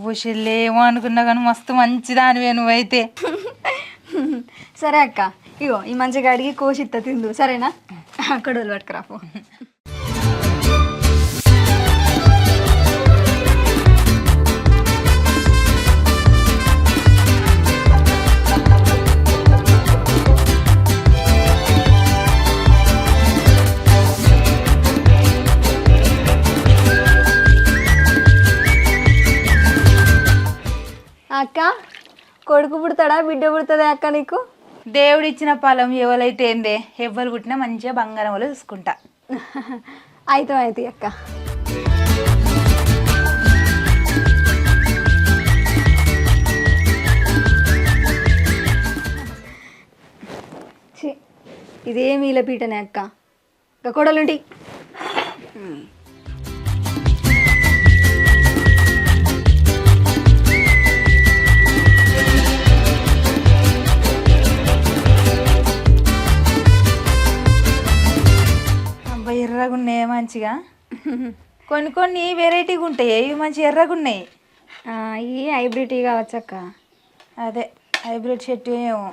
అబ్బో చెల్లి ఏమో అనుకున్నా కానీ మస్తు మంచిదానివే నువ్వైతే. సరే అక్క, ఇగో ఈ మంచిగా అడిగి కోసిత్త తిందు సరేనా? కొడవలు పట్టుకురాపో. అక్క, కొడుకు పుడతాడా బిడ్డ పుడుతుందా అక్క నీకు? దేవుడిచ్చిన పొలం ఎవరైతే ఏందే, ఎవ్వరు పుట్టినా మంచిగా బంగారం వాళ్ళు చూసుకుంటా. అయితే అక్క. ఇదేమి ఇలా పీటనే అక్క, ఇంకా కొడలుంటి. ఎర్రగా ఉన్నాయి మంచిగా. కొన్ని వెరైటీగా ఉంటాయి, ఇవి మంచి ఎర్రగా ఉన్నాయి. ఈ హైబ్రిడ్ కావచ్చక్క. అదే హైబ్రిడ్ చెట్టు ఏమో.